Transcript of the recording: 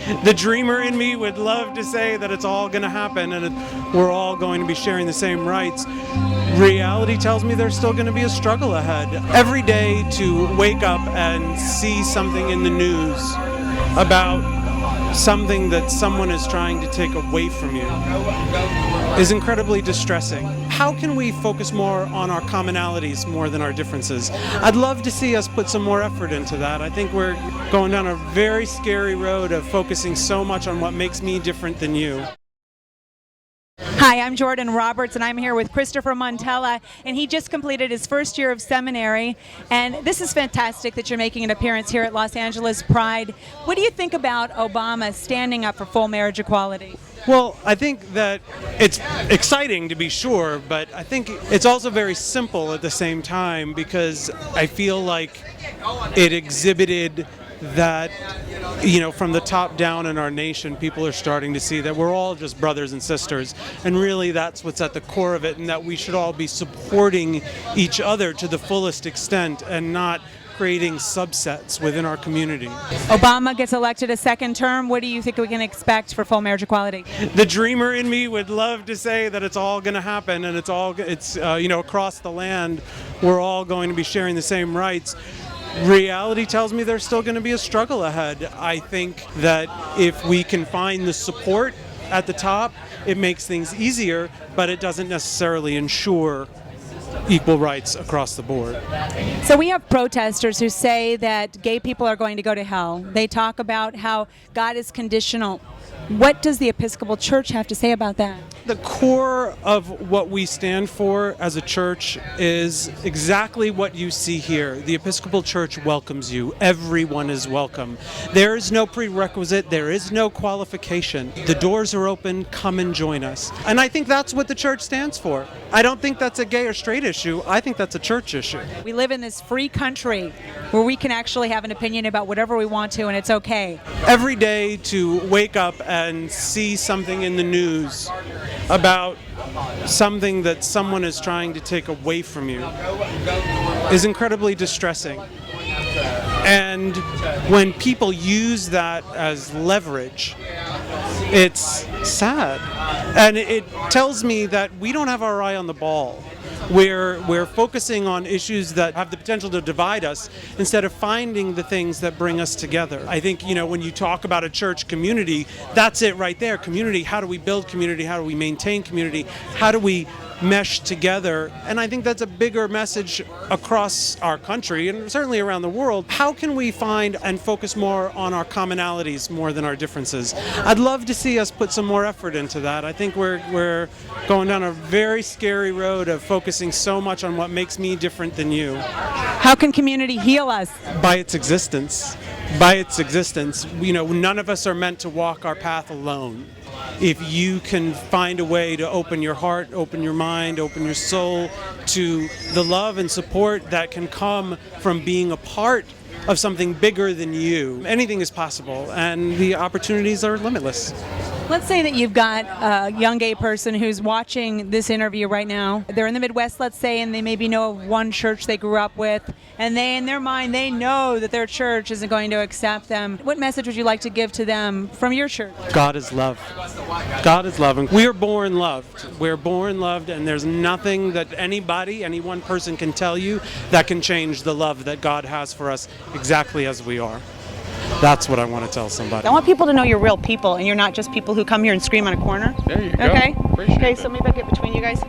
The dreamer in me would love to say that it's all going to happen and we're all going to be sharing the same rights. Reality tells me there's still going to be a struggle ahead. Every day to wake up and see something in the news about something that someone is trying to take away from you is incredibly distressing. How can we focus more on our commonalities more than our differences? I'd love to see us put some more effort into that. I think we're going down a very scary road of focusing so much on what makes me different than you. Hi, I'm Jordan Roberts, and I'm here with Christopher Montella, and he just completed his first year of seminary, and this is fantastic that you're making an appearance here at Los Angeles Pride. What do you think about Obama standing up for full marriage equality? Well, I think that it's exciting to be sure, but I think it's also very simple at the same time because I feel like it exhibited that, from the top down in our nation, people are starting to see that we're all just brothers and sisters, and really that's what's at the core of it, and that we should all be supporting each other to the fullest extent and not creating subsets within our community. Obama gets elected a second term. What do you think we can expect for full marriage equality? The dreamer in me would love to say that it's all going to happen and it's across the land we're all going to be sharing the same rights. Reality tells me there's still going to be a struggle ahead. I think that if we can find the support at the top, it makes things easier, but it doesn't necessarily ensure equal rights across the board. So we have protesters who say that gay people are going to go to hell. They talk about how God is conditional. What does the Episcopal Church have to say about that? The core of what we stand for as a church is exactly what you see here. The Episcopal Church welcomes you. Everyone is welcome. There is no prerequisite. There is no qualification. The doors are open. Come and join us. And I think that's what the church stands for. I don't think that's a gay or straight issue. I think that's a church issue. We live in this free country where we can actually have an opinion about whatever we want to, and it's okay. Every day to wake up and see something in the news about something that someone is trying to take away from you is incredibly distressing. And when people use that as leverage, it's sad. And it tells me that we don't have our eye on the ball. We're focusing on issues that have the potential to divide us instead of finding the things that bring us together. I think, when you talk about a church community, that's it right there. Community, how do we build community? How do we maintain community? How do we mesh together? And I think that's a bigger message across our country and certainly around the world. How can we find and focus more on our commonalities more than our differences? I'd love to see us put some more effort into that. I think we're going down a very scary road of focusing so much on what makes me different than you. How can community heal us? By its existence. By its existence. None of us are meant to walk our path alone. If you can find a way to open your heart, open your mind, open your soul to the love and support that can come from being a part of something bigger than you, anything is possible, and the opportunities are limitless. Let's say that you've got a young gay person who's watching this interview right now. They're in the Midwest, let's say, and they maybe know of one church they grew up with, and in their mind, they know that their church isn't going to accept them. What message would you like to give to them from your church? God is love. God is love, and we are born loved. We're born loved, and there's nothing that any one person can tell you that can change the love that God has for us exactly as we are. That's what I want to tell somebody. I want people to know you're real people and you're not just people who come here and scream on a corner. There you go. Okay? Appreciate Okay, it. so maybe I get between you guys.